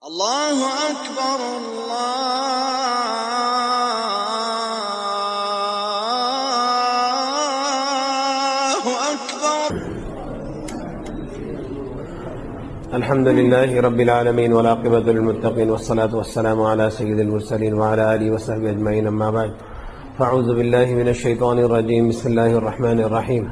اللہ اکبر اللہ اکبر. الحمد لله رب العالمين والعاقبة للمتقين والصلاة والسلام على سيد المرسلين وعلى آله وصحبه أجمعين. أما بعد فأعوذ بالله من الشيطان الرجيم. بسم الله الرحمن الرحيم.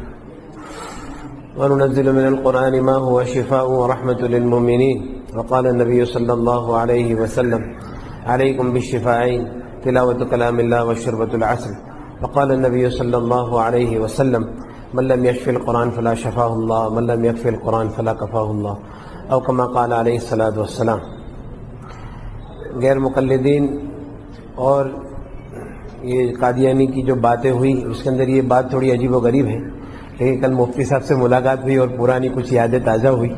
وننزل من القرآن ما هو شفاء ورحمة للمؤمنين. وقال النبي صلى الله عليه وسلم عليكم بالشفاعين تلاوة كلام الله وشربة العسل. وقال النبي صلى الله عليه وسلم من لم يشفي القرآن فلا شفاه الله من لم يكفي القرآن فلا كفاه الله او كما قال علیہ الصلاۃ والسلام. غیر مقلدین اور یہ قادیانی کی جو باتیں ہوئی اس کے اندر یہ بات تھوڑی عجیب و غریب ہے، لیکن کل مفتی صاحب سے ملاقات ہوئی اور پرانی کچھ یادیں تازہ ہوئی.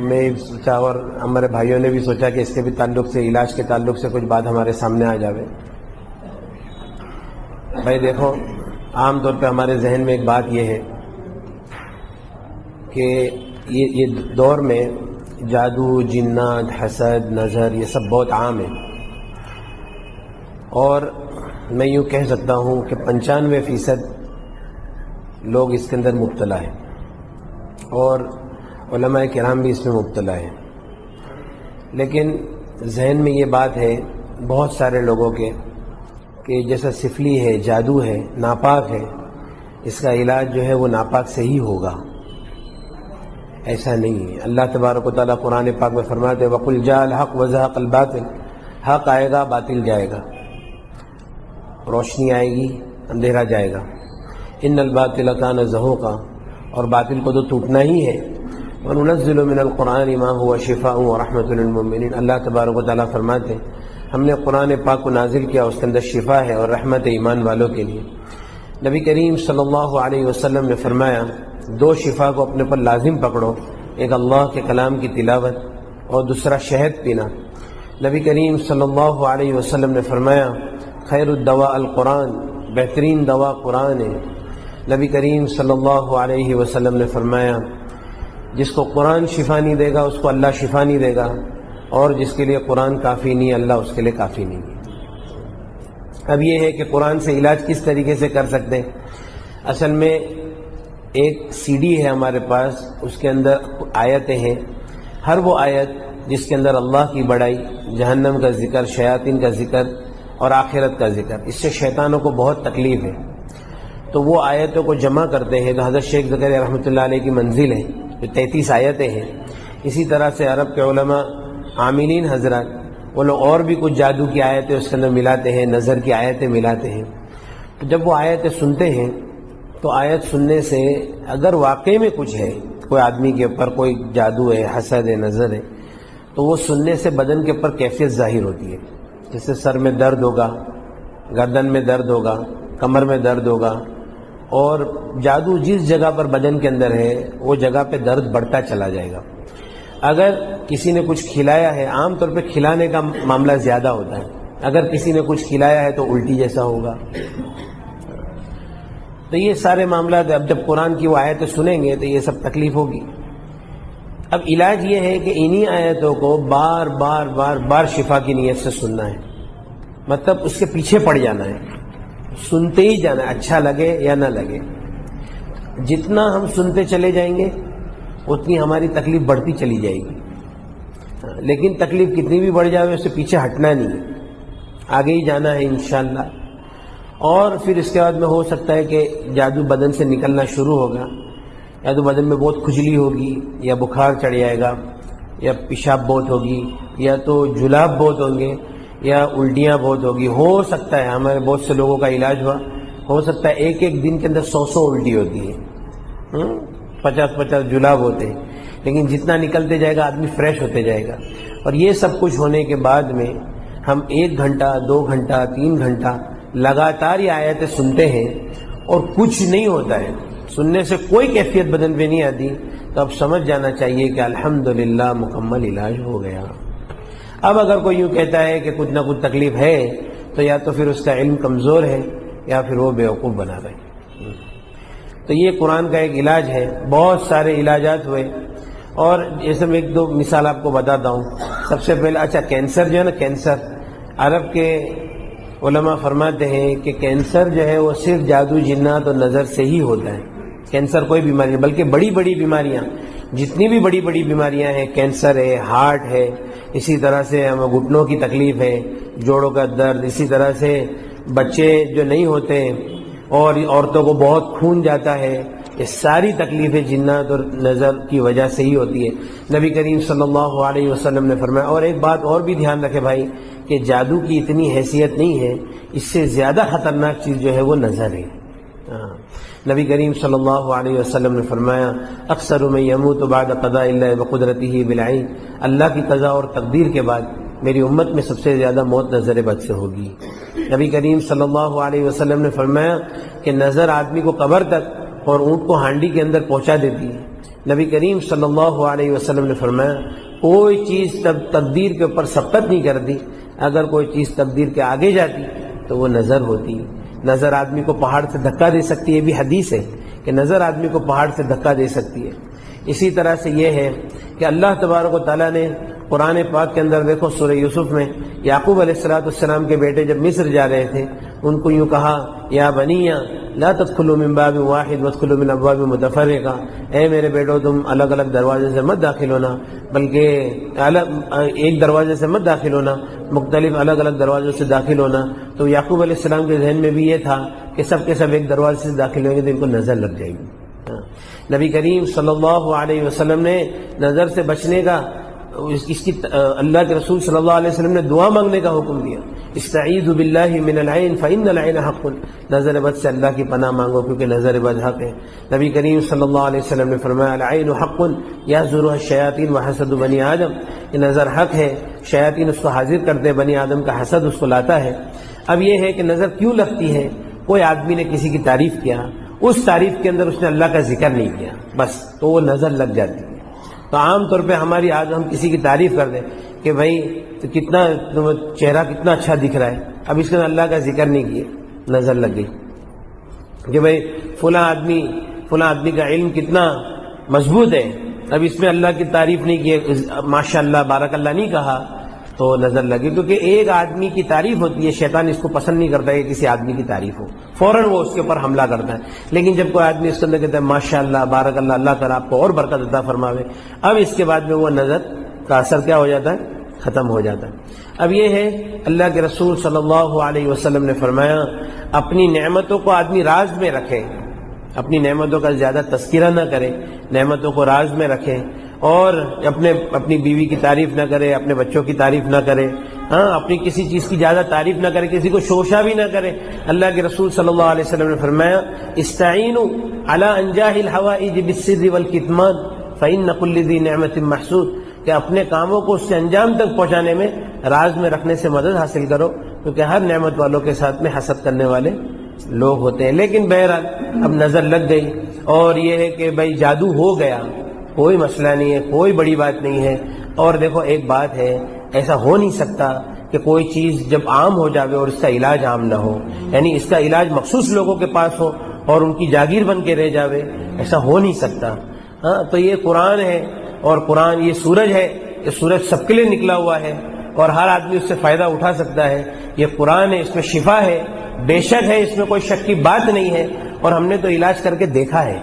میں سوچا اور ہمارے بھائیوں نے بھی سوچا کہ اس کے بھی تعلق سے، علاج کے تعلق سے کچھ بات ہمارے سامنے آ جاوے. بھائی دیکھو، عام طور پہ ہمارے ذہن میں ایک بات یہ ہے کہ یہ دور میں جادو، جنات، حسد، نظر یہ سب بہت عام ہے، اور میں یوں کہہ سکتا ہوں کہ 95% لوگ اس کے اندر مبتلا ہیں، اور علماء کرام بھی اس میں مبتلا ہیں. لیکن ذہن میں یہ بات ہے بہت سارے لوگوں کے کہ جیسا سفلی ہے، جادو ہے، ناپاک ہے، اس کا علاج جو ہے وہ ناپاک سے ہی ہوگا. ایسا نہیں ہے. اللہ تبارک و تعالیٰ قرآن پاک میں فرماتے ہیں وَقُلْ جَاءَ الْحَقُّ وَزَهَقَ الْبَاطِلُ. حق آئے گا، باطل جائے گا. روشنی آئے گی، اندھیرا جائے گا. اِنَّ الْبَاطِلَ كَانَ زَهُوقًا. اور باطل کو تو ٹوٹنا ہی ہے. وَنُنَزِّلُ مِنَ الْقُرْآنِ مَا هُوَ شِفَاءٌ وَرَحْمَةٌ لِلْمُؤْمِنِينَ. اللہ تبارک و تعالیٰ فرماتے ہیں ہم نے قرآن پاک کو نازل کیا، اس کے اندر شفا ہے اور رحمت ایمان والوں کے لیے. نبی کریم صلی اللہ علیہ وسلم نے فرمایا دو شفا کو اپنے پر لازم پکڑو، ایک اللہ کے کلام کی تلاوت اور دوسرا شہد پینا. نبی کریم صلی اللہ علیہ وسلم نے فرمایا خیر الدواء القرآن، بہترین دوا قرآن ہے. نبی کریم صلی اللہ علیہ وسلم نے فرمایا جس کو قرآن شفا نہیں دے گا اس کو اللہ شفا نہیں دے گا، اور جس کے لیے قرآن کافی نہیں اللہ اس کے لیے کافی نہیں ہے. اب یہ ہے کہ قرآن سے علاج کس طریقے سے کر سکتے ہیں. اصل میں ایک سی ڈی ہے ہمارے پاس، اس کے اندر آیتیں ہیں. ہر وہ آیت جس کے اندر اللہ کی بڑائی، جہنم کا ذکر، شیاطین کا ذکر اور آخرت کا ذکر، اس سے شیطانوں کو بہت تکلیف ہے. تو وہ آیتوں کو جمع کرتے ہیں. حضرت شیخ زکریا رحمۃ اللہ علیہ کی منزل ہے جو 33 آیتیں ہیں. اسی طرح سے عرب کے علماء عاملین حضرات وہ لوگ اور بھی کچھ جادو کی آیتیں اس کے اندر ملاتے ہیں، نظر کی آیتیں ملاتے ہیں. تو جب وہ آیتیں سنتے ہیں تو آیت سننے سے اگر واقعی میں کچھ ہے، کوئی آدمی کے اوپر کوئی جادو ہے، حسد ہے، نظر ہے، تو وہ سننے سے بدن کے اوپر کیفیت ظاہر ہوتی ہے. جیسے سر میں درد ہوگا، گردن میں درد ہوگا، کمر میں درد ہوگا، اور جادو جس جگہ پر بدن کے اندر ہے وہ جگہ پہ درد بڑھتا چلا جائے گا. اگر کسی نے کچھ کھلایا ہے، عام طور پہ کھلانے کا معاملہ زیادہ ہوتا ہے، اگر کسی نے کچھ کھلایا ہے تو الٹی جیسا ہوگا. تو یہ سارے معاملات اب جب قرآن کی وہ آیتیں سنیں گے تو یہ سب تکلیف ہوگی. اب علاج یہ ہے کہ انہی آیتوں کو بار بار بار بار شفا کی نیت سے سننا ہے. مطلب اس کے پیچھے پڑ جانا ہے، سنتے ہی جانا ہے، اچھا لگے یا نہ لگے. جتنا ہم سنتے چلے جائیں گے اتنی ہماری تکلیف بڑھتی چلی جائے گی. لیکن تکلیف کتنی بھی بڑھ جائے اس سے پیچھے ہٹنا نہیں ہے، آگے ہی جانا ہے انشاءاللہ. اور پھر اس کے بعد میں ہو سکتا ہے کہ جادو بدن سے نکلنا شروع ہوگا، یا تو بدن میں بہت کھجلی ہوگی، یا بخار چڑھ جائے گا، یا پیشاب بہت ہوگی، یا تو جلاب بہت ہوں گے، یا الٹیاں بہت ہوگی. ہو سکتا ہے ہمارے بہت سے لوگوں کا علاج ہو سکتا ہے ایک ایک دن کے اندر 100 الٹی ہوتی ہے، 50 جلاب ہوتے ہیں. لیکن جتنا نکلتے جائے گا آدمی فریش ہوتے جائے گا. اور یہ سب کچھ ہونے کے بعد میں ہم 1 گھنٹہ 2 گھنٹہ 3 گھنٹہ لگاتار یہ آیتیں سنتے ہیں اور کچھ نہیں ہوتا ہے، سننے سے کوئی کیفیت بدن پہ نہیں آتی، تو اب سمجھ جانا چاہیے کہ الحمدللہ مکمل علاج ہو گیا. اب اگر کوئی یوں کہتا ہے کہ کچھ نہ کچھ تکلیف ہے تو یا تو پھر اس کا علم کمزور ہے یا پھر وہ بیوقوف بنا رہے. تو یہ قرآن کا ایک علاج ہے. بہت سارے علاجات ہوئے، اور جیسے میں 1-2 مثال آپ کو بتاتا ہوں. سب سے پہلے اچھا کینسر جو ہے نا، کینسر عرب کے علماء فرماتے ہیں کہ کینسر جو ہے وہ صرف جادو جنات اور نظر سے ہی ہوتا ہے. کینسر کوئی بیماری نہیں، بلکہ بڑی بڑی بیماریاں، جتنی بھی بڑی بڑی بیماریاں ہیں، کینسر ہے، ہارٹ ہے، اسی طرح سے ہمیں گھٹنوں کی تکلیف ہے، جوڑوں کا درد، اسی طرح سے بچے جو نہیں ہوتے اور عورتوں کو بہت خون جاتا ہے، یہ ساری تکلیفیں جنات اور نظر کی وجہ سے ہی ہوتی ہے. نبی کریم صلی اللہ علیہ وسلم نے فرمایا. اور ایک بات اور بھی دھیان رکھے بھائی کہ جادو کی اتنی حیثیت نہیں ہے، اس سے زیادہ خطرناک چیز جو ہے وہ نظر ہے. نبی کریم صلی اللہ علیہ وسلم نے فرمایا اکثر من یموت بعد قضاء اللہ وقدرتہ بالعین، اللہ کی قضا اور تقدیر کے بعد میری امت میں سب سے زیادہ موت نظر بد سے ہوگی. نبی کریم صلی اللہ علیہ وسلم نے فرمایا کہ نظر آدمی کو قبر تک اور اونٹ کو ہانڈی کے اندر پہنچا دیتی ہے. نبی کریم صلی اللہ علیہ وسلم نے فرمایا کوئی چیز تقدیر کے اوپر سبقت نہیں کرتی، اگر کوئی چیز تقدیر کے آگے جاتی تو وہ نظر ہوتی. نظر آدمی کو پہاڑ سے دھکا دے سکتی ہے، یہ بھی حدیث ہے کہ نظر آدمی کو پہاڑ سے دھکا دے سکتی ہے. اسی طرح سے یہ ہے کہ اللہ تبارک و تعالیٰ نے قرآن پاک کے اندر دیکھو سورہ یوسف میں یعقوب علیہ السلام کے بیٹے جب مصر جا رہے تھے ان کو یوں کہا یا بنی لا تدخلوا من باب واحد وادخلوا من ابواب متفرقہ، اے میرے بیٹو تم الگ الگ دروازے سے مت داخل ہونا، بلکہ ایک دروازے سے مت داخل ہونا، مختلف الگ الگ دروازوں سے داخل ہونا. تو یعقوب علیہ السلام کے ذہن میں بھی یہ تھا کہ سب کے سب ایک دروازے سے داخل ہوئیں گے تو ان کو نظر لگ جائے گی. نبی کریم صلی اللہ علیہ وسلم نے نظر سے بچنے کا اس کی اللہ کے رسول صلی اللہ علیہ وسلم نے دعا مانگنے کا حکم دیا. استعیذ باللہ من العین فإن العین حق، نظر بد سے اللہ کی پناہ مانگو کیونکہ نظر بد حق ہے. نبی کریم صلی اللہ علیہ وسلم نے فرمایا العین حق یحضرها الشیاطین وحسد بنی آدم، یہ نظر حق ہے، شیاطین اس کو حاضر کرتے، بنی آدم کا حسد اس کو لاتا ہے. اب یہ ہے کہ نظر کیوں لگتی ہے؟ کوئی آدمی نے کسی کی تعریف کیا، اس تعریف کے اندر اس نے اللہ کا ذکر نہیں کیا، بس تو وہ نظر لگ جاتی ہے. تو عام طور پہ ہماری آج ہم کسی کی تعریف کر دیں کہ بھائی تو کتنا چہرہ کتنا اچھا دکھ رہا ہے، اب اس نے اللہ کا ذکر نہیں کیا، نظر لگ گئی. کہ بھائی فلاں آدمی کا علم کتنا مضبوط ہے، اب اس میں اللہ کی تعریف نہیں کی، ماشاء اللہ بارک اللہ نہیں کہا تو نظر لگی. کیونکہ ایک آدمی کی تعریف ہوتی ہے، شیطان اس کو پسند نہیں کرتا ہے کہ کسی آدمی کی تعریف ہو، فوراً وہ اس کے اوپر حملہ کرتا ہے. لیکن جب کوئی آدمی اس کے اندر کہتا ہے ماشاء اللہ بارک اللہ، اللہ تعالیٰ آپ کو اور برکت عطا فرماوے، اب اس کے بعد میں وہ نظر کا اثر کیا ہو جاتا ہے؟ ختم ہو جاتا ہے. اب یہ ہے اللہ کے رسول صلی اللہ علیہ وسلم نے فرمایا اپنی نعمتوں کو آدمی راز میں رکھے، اپنی نعمتوں کا زیادہ تذکرہ نہ کرے، نعمتوں کو راز میں رکھے، اور اپنی بیوی کی تعریف نہ کرے، اپنے بچوں کی تعریف نہ کرے، اپنی کسی چیز کی زیادہ تعریف نہ کرے، کسی کو شوشہ بھی نہ کرے. اللہ کے رسول صلی اللہ علیہ وسلم نے فرمایا استعینوا علی انجاح الحوائج بالسر والکتمان فإن كل ذی نعمت محسود، کہ اپنے کاموں کو اس سے انجام تک پہنچانے میں راز میں رکھنے سے مدد حاصل کرو، کیونکہ ہر نعمت والوں کے ساتھ میں حسد کرنے والے لوگ ہوتے ہیں. لیکن بہرحال اب نظر لگ گئی، اور یہ ہے کہ بھائی جادو ہو گیا، کوئی مسئلہ نہیں ہے، کوئی بڑی بات نہیں ہے. اور دیکھو ایک بات ہے، ایسا ہو نہیں سکتا کہ کوئی چیز جب عام ہو جاوے اور اس کا علاج عام نہ ہو، یعنی اس کا علاج مخصوص لوگوں کے پاس ہو اور ان کی جاگیر بن کے رہ جاوے، ایسا ہو نہیں سکتا. تو یہ قرآن ہے، اور قرآن یہ سورج ہے، یہ سورج سب کے لیے نکلا ہوا ہے اور ہر آدمی اس سے فائدہ اٹھا سکتا ہے. یہ قرآن ہے، اس میں شفا ہے، بے شک ہے، اس میں کوئی شک کی بات نہیں ہے، اور ہم نے تو علاج کر کے دیکھا ہے.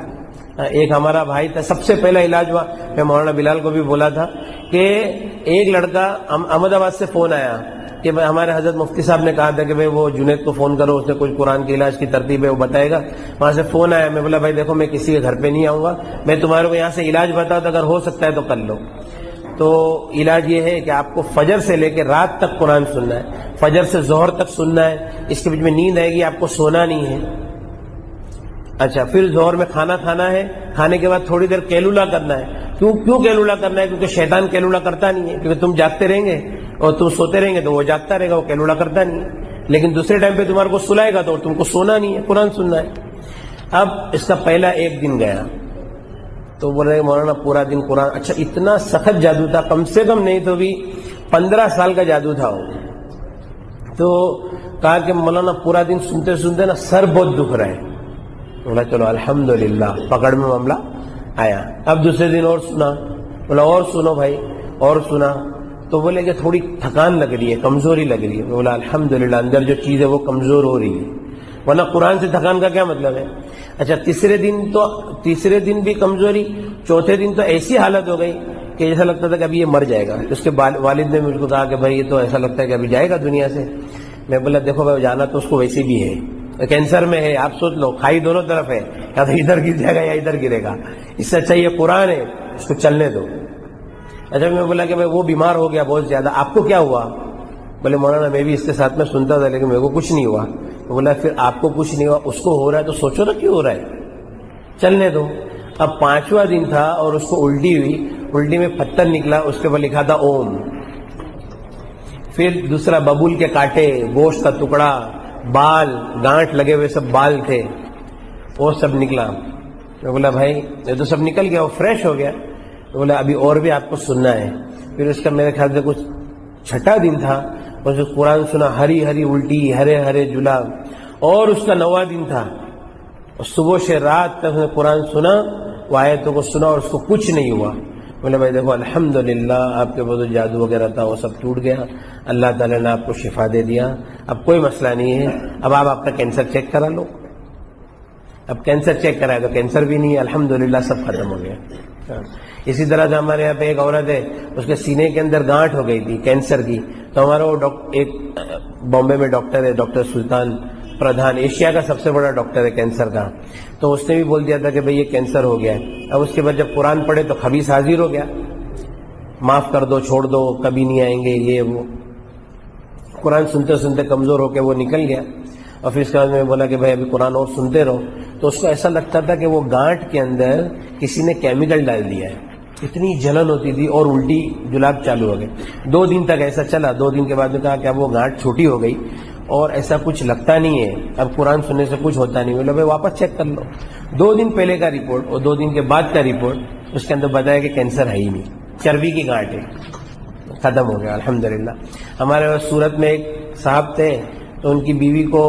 ایک ہمارا بھائی تھا، سب سے پہلا علاج ہوا، میں مولانا بلال کو بھی بولا تھا کہ ایک لڑکا احمد آباد سے فون آیا کہ ہمارے حضرت مفتی صاحب نے کہا تھا کہ بھائی وہ جنید کو فون کرو، اس نے کچھ قرآن کے علاج کی ترتیب ہے وہ بتائے گا. وہاں سے فون آیا، میں بولا بھائی دیکھو میں کسی کے گھر پہ نہیں آؤں گا، میں تمہارے کو یہاں سے علاج بتاؤں تو اگر ہو سکتا ہے تو کر لو. تو علاج یہ ہے کہ آپ کو فجر سے لے کے رات تک قرآن سننا ہے، فجر سے ظہر تک سننا ہے، اس کے بیچ میں نیند آئے گی، آپ کو سونا نہیں ہے. اچھا پھر ظہر میں کھانا کھانا ہے، کھانے کے بعد تھوڑی دیر کیلولا کرنا ہے. کیوں کیلولا کرنا ہے؟ کیونکہ شیطان کیلولا کرتا نہیں ہے، کیونکہ تم جاگتے رہیں گے اور تم سوتے رہیں گے تو وہ جاگتا رہے گا، وہ کیلولا کرتا نہیں ہے. لیکن دوسرے ٹائم پہ تمہارے کو سلائے گا تو تم کو سونا نہیں ہے، قرآن سننا ہے. اب اس کا پہلا ایک دن گیا تو بول رہے مولانا پورا دن قرآن. اچھا اتنا سخت جادو تھا، کم سے کم نہیں تو بھی 15 سال کا جادو تھا وہ. تو کہا کہ مولانا پورا دن سنتے سنتے نا سر بہت دکھ رہا ہے. بولا چلو الحمدللہ، پکڑ میں معاملہ آیا. اب دوسرے دن اور سنا، بولا اور سنو بھائی، اور سنا. تو تو بولے کہ تھوڑی تھکان لگ رہی ہے، کمزوری لگ رہی ہے. بولا الحمدللہ اندر جو چیز ہے وہ کمزور ہو رہی ہے، ورنہ قرآن سے تھکان کا کیا مطلب ہے. اچھا تیسرے دن بھی کمزوری، چوتھے دن تو ایسی حالت ہو گئی کہ ایسا لگتا تھا کہ ابھی یہ مر جائے گا. اس کے والد نے مجھ کو کہا کہ بھائی یہ تو ایسا لگتا ہے کہ ابھی جائے گا دنیا سے. میں بولا دیکھو بھائی جانا تو اس کو ویسے بھی ہے، کینسر میں ہے، آپ سوچ لو کھائی دونوں طرف ہے، یا تو ادھر گر جائے گا یا ادھر گرے گا. اس سے اچھا یہ قرآن ہے، اس کو چلنے دو. اچھا میں بولا کہ بھائی وہ بیمار ہو گیا بہت زیادہ، آپ کو کیا ہوا؟ بولے مولانا میں بھی اس کے ساتھ میں سنتا تھا لیکن میرے کو کچھ نہیں ہوا. بولا پھر آپ کو کچھ نہیں ہوا، اس کو ہو رہا ہے تو سوچو نا کیوں ہو رہا ہے، چلنے دو. اب 5واں دن تھا اور اس کو الٹی ہوئی، الٹی میں پتھر نکلا، اس کے اوپر لکھا تھا اوم. پھر دوسرا ببول کے کانٹے، گوشت کا ٹکڑا، بال، گانٹھ لگے ہوئے سب بال تھے، وہ سب نکلا. میں بولا بھائی یہ تو سب نکل گیا، وہ فریش ہو گیا. بولا ابھی اور بھی آپ کو سننا ہے. پھر اس کا میرے خیال سے کچھ 6واں دن تھا، اس نے قرآن سنا، ہری ہری الٹی، ہرے ہرے جلاب. اور اس کا 9واں دن تھا، اور صبح سے رات تک اس نے قرآن سنا، وہ آیتوں کو سنا اور اس کو کچھ نہیں ہوا. بولے بھائی دیکھو الحمدللہ آپ کے وہ جو جادو وغیرہ تھا وہ سب ٹوٹ گیا، اللہ تعالیٰ نے آپ کو شفا دے دیا، اب کوئی مسئلہ نہیں ہے. اب آپ اپنا کینسر چیک کرا لو. اب کینسر چیک کرائے تو کینسر بھی نہیں ہے، الحمدللہ سب ختم ہو گیا. اسی طرح سے ہمارے یہاں پہ ایک عورت ہے، اس کے سینے کے اندر گانٹھ ہو گئی تھی کینسر کی. تو ہمارا وہ ایک بامبے میں ڈاکٹر ہے، ڈاکٹر سلطان پردھان، ایشیا کا سب سے بڑا ڈاکٹر ہے کینسر کا. تو اس نے بھی بول دیا تھا کہ بھئی یہ کینسر ہو گیا ہے. اب اس کے بعد جب قرآن پڑھے تو خبیث حاضر ہو گیا، معاف کر دو، چھوڑ دو، کبھی نہیں آئیں گے، یہ وہ. قرآن سنتے سنتے کمزور ہو کے وہ نکل گیا. اور پھر اس کے بعد میں بولا کہ بھائی ابھی قرآن اور سنتے رہو. تو اس کو ایسا لگتا تھا کہ وہ گانٹھ کے اندر کسی نے کیمیکل ڈال دیا ہے، اتنی جلن ہوتی تھی اور الٹی جلاب چالو ہو گئے. 2 دن تک ایسا چلا. 2 دن کے بعد میں کہا کہ اب وہ گانٹھ چھوٹی ہو گئی اور ایسا کچھ لگتا نہیں ہے، اب قرآن سننے سے کچھ ہوتا نہیں. بولے بھائی واپس چیک کر لو. 2 دن پہلے کا رپورٹ اور 2 دن کے بعد کا رپورٹ، اس کے اندر بتایا کہ کینسر ہے ہی نہیں، چربی کی گانٹھ ہے، ختم ہو گیا الحمدللہ. ہمارے سورت میں ایک صاحب تھے، تو ان کی بیوی کو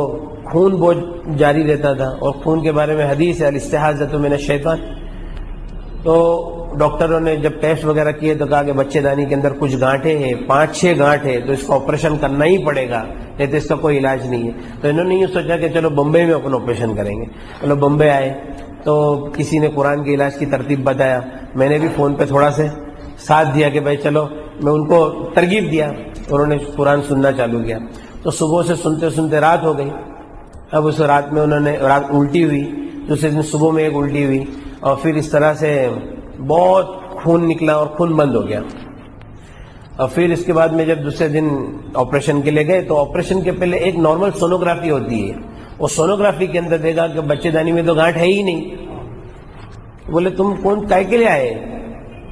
خون بہت جاری رہتا تھا، اور خون کے بارے میں حدیث ہے الاستحاضۃ من الشیطان. تو ڈاکٹروں نے جب ٹیسٹ وغیرہ کیے تو کہا کہ بچے دانی کے اندر کچھ گانٹھیں ہیں، 5-6 گانٹھ تو اس کا آپریشن کرنا ہی پڑے گا، نہیں تو اس کا کوئی علاج نہیں ہے. تو انہوں نے یہ سوچا کہ چلو بمبئی میں اپنا آپریشن کریں گے. چلو بمبئی آئے تو کسی نے قرآن کے علاج کی ترتیب بتایا. میں نے بھی فون پہ تھوڑا سے ساتھ دیا کہ بھائی چلو، میں ان کو ترغیب دیا. انہوں نے قرآن سننا چالو کیا. تو صبح سے سنتے سنتے رات ہو گئی. اب اس رات میں انہوں نے رات الٹی ہوئی، دوسرے دن صبح میں ایک الٹی ہوئی، اور پھر اس طرح سے بہت خون نکلا اور خون بند ہو گیا. اور پھر اس کے بعد میں جب دوسرے دن آپریشن کے لیے گئے تو آپریشن کے پہلے ایک نارمل سونوگرافی ہوتی ہے. وہ سونوگرافی کے اندر دیکھا کہ بچے دانی میں تو گانٹھ ہے ہی نہیں. بولے تم کون کائے کے لیے آئے؟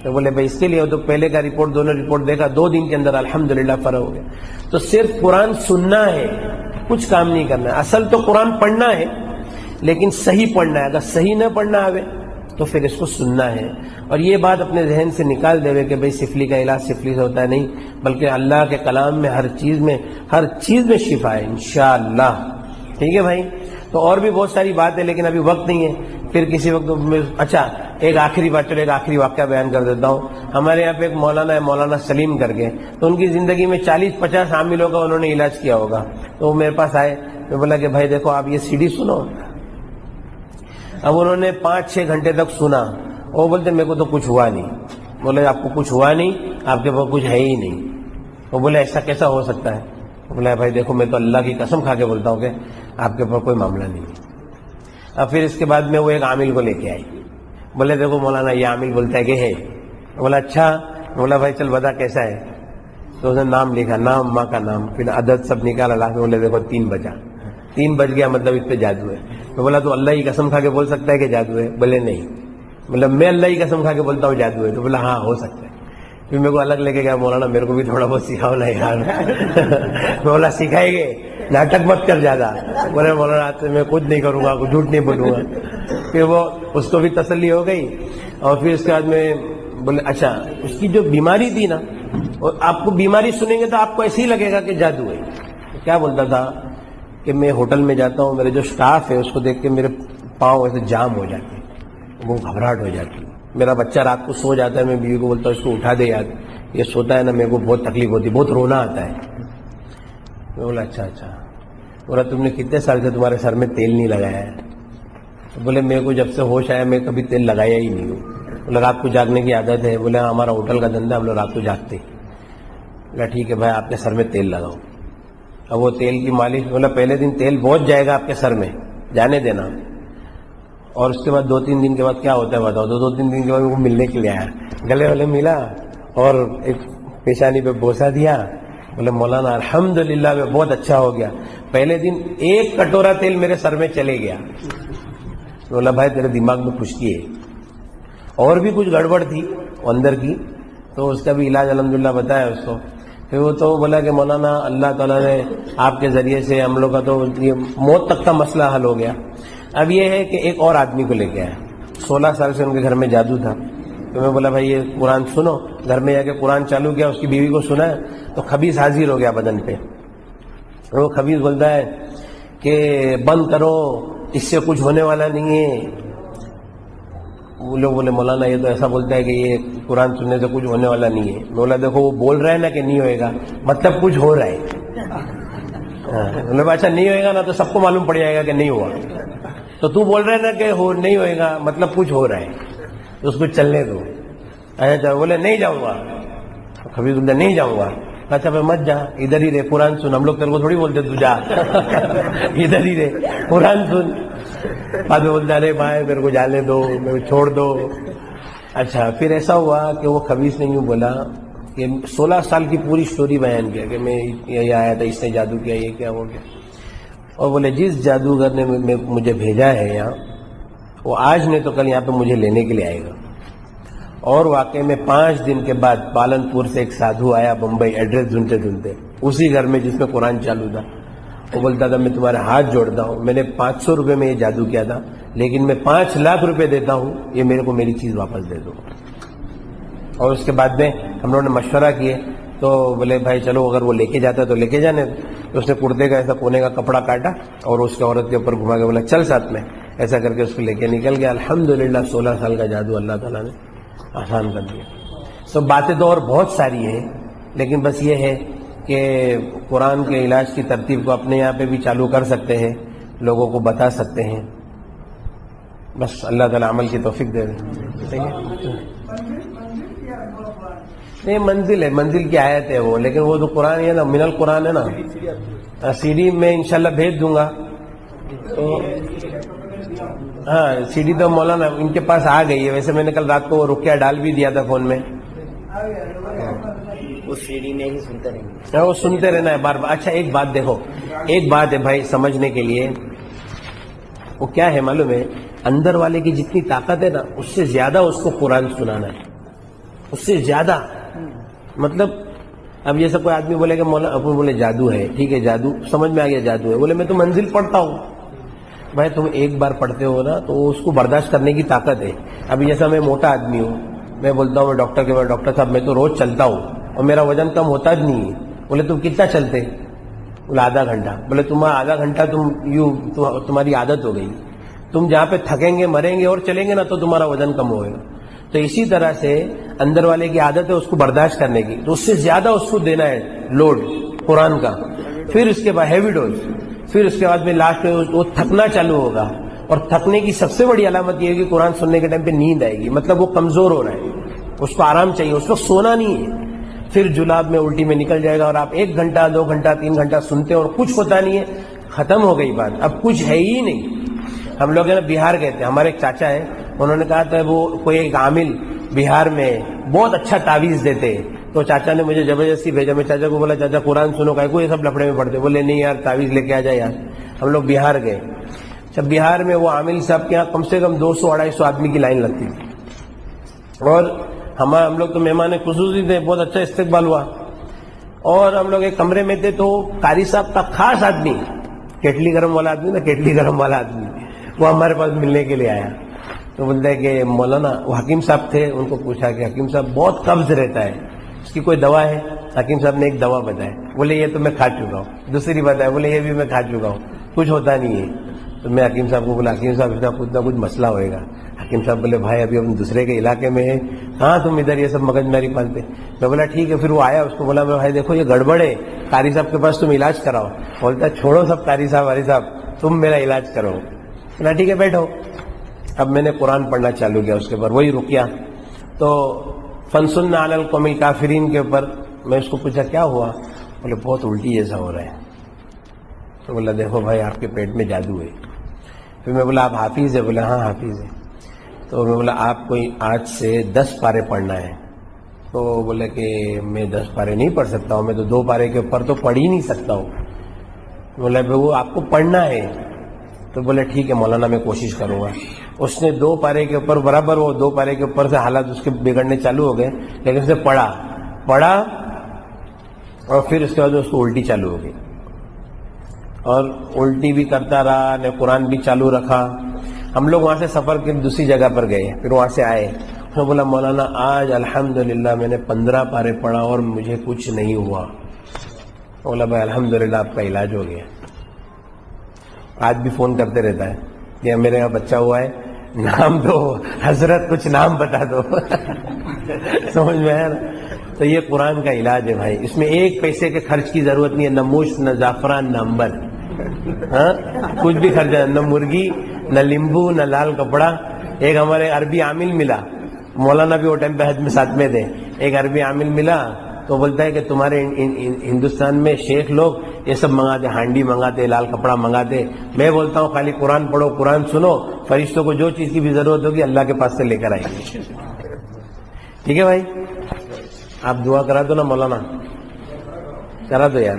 تو بولے بھائی اس کے لیے. تو پہلے کا رپورٹ، دونوں رپورٹ دیکھا، 2 دن کے اندر الحمدللہ فرق ہو گیا. تو صرف قرآن سننا ہے، کچھ کام نہیں کرنا ہے. اصل تو قرآن پڑھنا ہے لیکن صحیح پڑھنا ہے. اگر صحیح نہ پڑھنا آوے تو پھر اس کو سننا ہے. اور یہ بات اپنے ذہن سے نکال دے کہ بھئی سفلی کا علاج سفلی سے ہوتا ہے، نہیں، بلکہ اللہ کے کلام میں ہر چیز میں شفا ہے انشاءاللہ. ٹھیک ہے بھائی. تو اور بھی بہت ساری بات ہے لیکن ابھی وقت نہیں ہے، پھر کسی وقت. اچھا ایک آخری بات، چلو ایک آخری واقعہ بیان کر دیتا ہوں. ہمارے یہاں پہ ایک مولانا ہے، مولانا سلیم کر کے. تو ان کی زندگی میں 40-50 حاملوں کا انہوں نے علاج کیا ہوگا. تو وہ میرے پاس آئے. میں بولا کہ بھائی دیکھو آپ یہ CD سنو. اب انہوں نے 5-6 گھنٹے تک سنا. وہ بولتے میرے کو تو کچھ ہوا نہیں. بولے آپ کو کچھ ہوا نہیں، آپ کے پاس کچھ ہے ہی نہیں. وہ بولے ایسا کیسا ہو سکتا ہے؟ بولا بھائی دیکھو میں تو اللہ کی قسم کھا کے بولتا ہوں کہ آپ کے پاس کوئی معاملہ نہیں ہے. اب پھر اس کے بعد میں وہ ایک عامل کو لے کے آئی. بولے دیکھو مولانا یہ عامل بولتا ہے کہ ہے. بولا اچھا. بولا بھائی چل بتا کیسا ہے. تو اس نے نام لکھا، نام، ماں کا نام، پھر عدد سب نکالا. لاکھ میں بولے دیکھو 3 بجا. 3 بج گیا مطلب اس پہ جادو ہے. میں بولا تو اللہ کی قسم کھا کے بول سکتا ہے کہ جادو ہے؟ بولے نہیں. مطلب میں اللہ کی قسم کھا کے بولتا ہوں جادو ہے؟ تو بولا ہاں ہو سکتا ہے. پھر میرے کو الگ لے کے گیا. مولانا میرے کو بھی تھوڑا بہت سکھاؤ نا یار. میں بولا سکھائے گے، ناٹک مت کر زیادہ. بولے مولانا میں کچھ نہیں کروں گا، جھوٹ نہیں بولوں گا. پھر وہ اس کو بھی تسلی ہو گئی. اور پھر اس کے بعد میں بولے اچھا اس کی جو بیماری تھی نا، اور آپ کو بیماری سنیں گے تو آپ کو ایسے ہی لگے گا کہ جادو ہے. کیا بولتا تھا کہ میں ہوٹل میں جاتا ہوں، میرے جو سٹاف ہے اس کو دیکھ کے میرے پاؤں ایسے جام ہو جاتے ہیں، وہ گھبراہٹ ہو جاتی ہے. میرا بچہ رات کو سو جاتا ہے، میں بیوی کو بولتا ہوں اس کو اٹھا دے یاد یہ سوتا ہے نا میرے کو بہت تکلیف ہوتی، بہت رونا آتا ہے. میں بولا اچھا اچھا. بولا تم نے کتنے سال سے تمہارے سر میں تیل نہیں لگایا ہے؟ بولے میرے کو جب سے ہوش آیا میں کبھی تیل لگایا ہی نہیں ہوں. بولا رات کو جاگنے کی عادت ہے؟ بولے ہمارا ہوٹل کا دھندا، ہم لوگ رات کو جاگتے. بولا ٹھیک ہے بھائی آپ کے سر میں تیل لگاؤ. اب وہ تیل کی مالش، بولا پہلے دن تیل بہت جائے گا آپ کے سر میں، جانے دینا، اور اس کے بعد 2-3 دن کے بعد کیا ہوتا ہے بتاؤ. تو 2-3 دن کے بعد وہ ملنے کے لیے آیا، گلے والے ملا اور ایک پیشانی پہ بوسا دیا. بولے مولانا الحمدللہ میں بہت اچھا ہو گیا. پہلے دن 1 کٹورا تیل میرے سر میں چلے گیا. بولا بھائی تیرے دماغ میں خشکی ہے، اور بھی کچھ گڑبڑ تھی اندر کی، تو اس کا بھی علاج الحمدللہ بتایا اس کو. پھر وہ تو بولا کہ مولانا اللہ تعالیٰ نے آپ کے ذریعے سے ہم لوگ کا تو یہ موت تک کا مسئلہ حل ہو گیا. اب یہ ہے کہ ایک اور آدمی کو لے کے آیا، 16 سال سے ان کے گھر میں جادو تھا. تو میں بولا بھائی یہ قرآن سنو. گھر میں جا کے قرآن چالو کیا، اس کی بیوی کو سنا ہے تو خبیث حاضر ہو گیا بدن پہ. وہ خبیث بولتا ہے کہ بند کرو، اس سے کچھ ہونے والا نہیں ہے. وہ لوگ بولے مولانا یہ تو ایسا بولتا ہے کہ یہ قرآن سننے سے کچھ ہونے والا نہیں ہے. میں بولا دیکھو وہ بول رہا ہے نا کہ نہیں ہوئے گا، مطلب کچھ ہو رہا ہے. اچھا نہیں ہوئے گا نا تو سب کو معلوم پڑ جائے گا کہ نہیں ہوا. تو تو بول رہے نا کہ نہیں ہوئے گا، مطلب کچھ ہو رہا ہے، تو اس کو چلنے دو. اچھا بولے نہیں جاؤں گا. خبیث بولتا نہیں جاؤں گا. اچھا بھائی مت جا، ادھر ہی رہے قرآن سن. ہم لوگ تیرے کو تھوڑی بولتے تو جا، ادھر ہی رہے قرآن سن. بعد میں بولتا ارے بھائی میرے کو جانے دو، میرے کو چھوڑ دو. اچھا پھر ایسا ہوا کہ وہ خبیث نے یوں بولا کہ 16 سال کی پوری سٹوری بیان کیا کہ میں یہ آیا تھا، اس نے جادو کیا، یہ کیا ہو گیا. اور بولے جس جادوگر نے مجھے بھیجا ہے یہاں، وہ آج نہیں تو کل یہاں پہ مجھے لینے کے لیے آئے گا. اور واقعی میں 5 دن کے بعد پالن پور سے ایک سادھو آیا بمبئی، ایڈریس ڈھونڈتے ڈھونڈتے اسی گھر میں جس میں قرآن چالو تھا. وہ بولتا تھا میں تمہارے ہاتھ جوڑتا ہوں، میں نے 500 روپے میں یہ جادو کیا تھا، لیکن میں 5 لاکھ روپے دیتا ہوں، یہ میرے کو میری چیز واپس دے دو. اور اس کے بعد میں ہم لوگوں نے مشورہ کیے تو بولے بھائی چلو اگر وہ لے کے جاتا ہے تو لے کے جانے. تو اس نے کرتے کا ایسا کونے کا کپڑا کاٹا اور اس کے عورت کے اوپر گھما کے بولا چل ساتھ میں. ایسا کر کے اس کو لے کے نکل گیا. الحمدللہ 16 سال کا جادو اللہ تعالیٰ نے آسان کر دیا. سب باتیں تو اور بہت ساری ہیں، لیکن بس یہ ہے کہ قرآن کے علاج کی ترتیب کو اپنے یہاں پہ بھی چالو کر سکتے ہیں، لوگوں کو بتا سکتے ہیں. بس اللہ تعالیٰ عمل کی توفیق دے دے. نہیں منزل ہے، منزل کی آیت ہے وہ، لیکن وہ تو قرآن ہے نا، من القرآن ہے نا. سی ڈی میں انشاءاللہ بھیج دوں گا. تو ہاں سی ڈی تو مولانا ان کے پاس آ گئی ہے. ویسے میں نے کل رات کو وہ رکیا ڈال بھی دیا تھا فون میں. اس سی ڈی میں ہی سنتے رہیں گے، وہ سنتے رہنا ہے بار بار. اچھا ایک بات دیکھو، ایک بات ہے بھائی سمجھنے کے لیے، وہ کیا ہے معلوم ہے، اندر والے کی جتنی طاقت ہے نا اس سے زیادہ اس کو قرآن سنانا ہے، اس سے زیادہ. مطلب اب جیسے کوئی آدمی بولے کہ مولانا بولے جادو ہے، ٹھیک ہے جادو سمجھ میں آ گیا جادو ہے. بولے میں تو منزل پڑھتا ہوں. بھائی تم ایک بار پڑھتے ہو نا تو اس کو برداشت کرنے کی طاقت ہے. ابھی جیسا میں موٹا آدمی ہوں، میں بولتا ہوں میں ڈاکٹر کے بعد ڈاکٹر صاحب میں تو روز چلتا ہوں اور میرا وزن کم ہوتا بھی نہیں ہے. بولے تم کتنا چلتے؟ بولے آدھا گھنٹہ. بولے تمہارا آدھا گھنٹہ تمہاری عادت ہو گئی. تم جہاں پہ تھکیں گے مریں گے اور چلیں گے نا تو تمہارا وزن کم ہوگا. تو اسی طرح سے اندر والے کی عادت ہے اس کو برداشت کرنے کی، تو اس سے زیادہ اس کو دینا ہے لوڈ قرآن کا. پھر اس کے بعد ہیوی ڈوز، پھر اس کے بعد میں لاسٹ میں وہ تھکنا چالو ہوگا. اور تھکنے کی سب سے بڑی علامت یہ ہے کہ قرآن سننے کے ٹائم پہ نیند آئے گی، مطلب وہ کمزور ہو رہا ہے، اس کو آرام چاہیے، اس وقت سونا نہیں ہے. پھر جلاب میں الٹی میں نکل جائے گا اور آپ 1 گھنٹہ 2 گھنٹہ 3 گھنٹہ سنتے اور کچھ ہوتا نہیں ہے. ختم ہو گئی بات، اب کچھ ہے ہی نہیں. ہم لوگ ہے نا بہار گئے تھے، ہمارے ایک چاچا ہے، انہوں نے کہا تھا وہ کوئی ایک عامل بہار میں بہت اچھا تعویذ دیتے. تو چاچا نے مجھے زبردستی بھیجا. میں چاچا کو بولا چاچا قرآن سنو کا کوئی سب لفڑے میں پڑھتے. بولے نہیں یار تعویذ لے کے آ جائے یار. ہم لوگ بہار گئے. جب بہار میں وہ عامل صاحب کے یہاں کم سے کم 200-250 آدمی کی لائن لگتی تھی. اور ہم لوگ تو مہمان خصوصی تھے، بہت اچھا استقبال ہوا. اور ہم لوگ ایک کمرے میں تھے تو قاری صاحب کا خاص آدمی، کیٹلی گرم والا آدمی نا، کیٹلی گرم والا آدمی، وہ ہمارے پاس ملنے کے لیے آیا. تو بولتا ہے کہ مولانا، وہ حکیم صاحب تھے، ان کو پوچھا کہ حکیم صاحب بہت قبض رہتا ہے، اس کی کوئی دوا ہے؟ حکیم صاحب نے ایک دوا بتائی. بولے یہ تو میں کھا چکا ہوں. دوسری بتائی. بولے یہ بھی میں کھا چکا ہوں، کچھ ہوتا نہیں ہے. تو میں حکیم صاحب کو بولا حکیم صاحب اتنا کچھ مسئلہ ہوئے گا. حکیم صاحب بولے بھائی ابھی ہم دوسرے کے علاقے میں ہیں, ہاں تم ادھر یہ سب مگج ماری پالتے. میں بولا ٹھیک ہے. پھر وہ آیا, اس کو بولا میں بھائی دیکھو یہ گڑبڑ ہے, قاری صاحب کے پاس تم علاج کراؤ. بولتا چھوڑو سب قاری صاحب تم میرا علاج کرو. بولا ٹھیک ہے بیٹھو. اب میں نے قرآن پڑھنا چالو کیا اس کے اوپر, وہی رکیہ. تو فنسن علی القوم الکافرین کے اوپر میں اس کو پوچھا کیا ہوا, بولے بہت الٹی جیسا ہو رہا ہے. تو بولا دیکھو بھائی آپ کے پیٹ میں جادو ہے. پھر میں بولا آپ حافظ ہے؟ بولا ہاں حافظ ہے. تو میں بولا آپ کو آج سے 10 پارے پڑھنا ہے. تو بولے کہ میں 10 پارے نہیں پڑھ سکتا ہوں, میں تو 2 پارے کے اوپر تو پڑھ ہی نہیں سکتا ہوں. بولا وہ آپ کو پڑھنا ہے. تو بولے ٹھیک ہے مولانا میں کوشش کروں گا. اس نے 2 پارے کے اوپر برابر, وہ 2 پارے کے اوپر سے حالات اس کے بگڑنے چالو ہو گئے, لیکن اس نے پڑھا اور پھر اس کے بعد اس کو الٹی چالو ہو گئی, اور الٹی بھی کرتا رہا, نے قرآن بھی چالو رکھا. ہم لوگ وہاں سے سفر کے دوسری جگہ پر گئے, پھر وہاں سے آئے. اس نے بولا مولانا آج الحمدللہ میں نے 15 پارے پڑھا اور مجھے کچھ نہیں ہوا. بولا بھائی الحمدللہ آپ کا علاج ہو گیا. آج بھی فون کرتے رہتا ہے کہ میرے یہاں بچہ ہوا ہے, نام دو حضرت, کچھ نام بتا دو. سمجھ میں ہے نا. تو یہ قرآن کا علاج ہے بھائی, اس میں 1 پیسے کے خرچ کی ضرورت نہیں ہے, نہ مشت نہ زعفران نہ امبر, ہاں کچھ بھی خرچ, نہ مرغی نہ لیمبو نہ لال کپڑا. ایک ہمارے عربی عامل ملا, مولانا بھی وہ ٹائم پہ حج میں ساتھ میں تھے. ایک عربی عامل ملا تو بولتا ہے کہ تمہارے ہندوستان میں شیخ لوگ یہ سب منگاتے, ہانڈی منگاتے, لال کپڑا منگاتے. میں بولتا ہوں خالی قرآن پڑھو, قرآن سنو, فرشتوں کو جو چیز کی بھی ضرورت ہوگی اللہ کے پاس سے لے کر آئیں گے. ٹھیک ہے بھائی, آپ دعا کرا دو نا مولانا, کرا دو یار.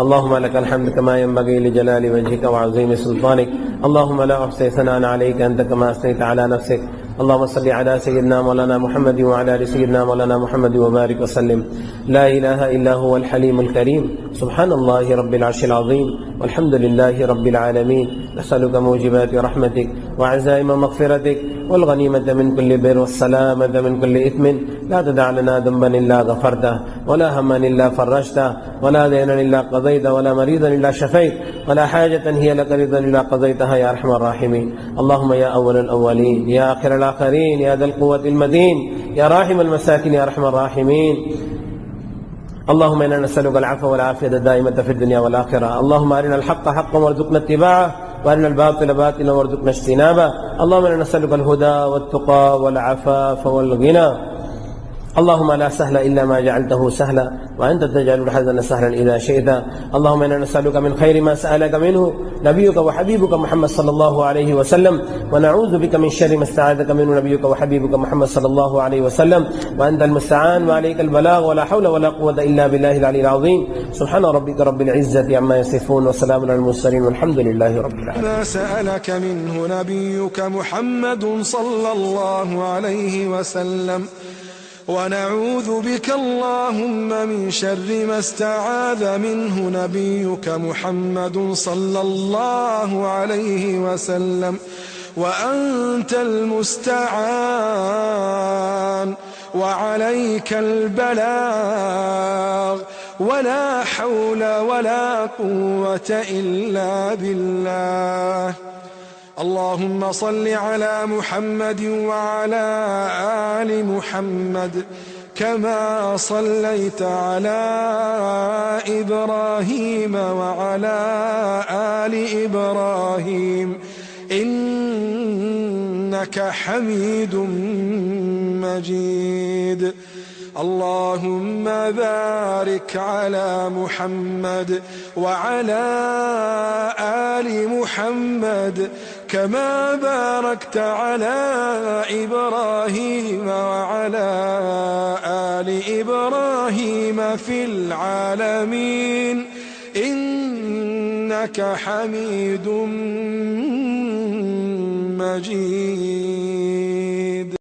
اللهم لك الحمد كما ينبغي لجلال وجهك وعظيم سلطانك. اللهم لا احصي ثناء عليك انت كما اثنيت على نفسك. اللهم صل على سيدنا مولانا محمد وعلى ال سيدنا مولانا محمد وبارك وسلم. لا اله الا هو الحليم الكريم. سبحان الله رب العرش العظيم والحمد لله رب العالمين. نسألك موجبات رحمتك وعزائم مغفرتك والغنيمة من كل بر والسلامة من كل إثم. لا تدع لنا ذنبا إلا غفرته ولا هما إلا فرجته ولا دينا إلا قضيته ولا مريضا إلا شفيت ولا حاجة هي لك رضا إلا قضيتها يا أرحم الراحمين. اللهم يا أول الأولين يا آخر الآخرين يا ذا القوة المتين يا راحم المساكين يا أرحم الراحمين. اللهم إنا نسألك العفو والعافية الدائمة في الدنيا والآخرة. اللهم أرنا الحق حقا وارزقنا اتباعه وأرنا الباطل باطلا وارزقنا اجتنابه. اللهم إنا نسألك الهدى والتقى والعفاف والغنى. اللهم لا سهل إلا ما جعلته سهلا وأنت تجعل الحزن سهلا إذا شئت. اللهم إنا نسألك من خير ما سألك منه نبيك وحبيبك محمد صلى الله عليه وسلم ونعوذ بك من شر ما استعاذك منه نبيك وحبيبك محمد صلى الله عليه وسلم وأنت المستعان وعليك البلاغ ولا حول ولا قوة إلا بالله العلي العظيم. سبحان ربك رب العزة عما يصفون وسلام على المرسلين والحمد لله رب العالمين. ما سألك منه نبيك محمد صلى الله عليه وسلم ونعوذ بك اللهم من شر ما استعاذ منه نبيك محمد صلى الله عليه وسلم وأنت المستعان وعليك البلاغ ولا حول ولا قوة إلا بالله. اللهم صل على محمد وعلى آل محمد كما صليت على إبراهيم وعلى آل إبراهيم إنك حميد مجيد. اللهم بارك على محمد وعلى آل محمد كما باركت على إبراهيم وعلى آل إبراهيم في العالمين إنك حميد مجيد.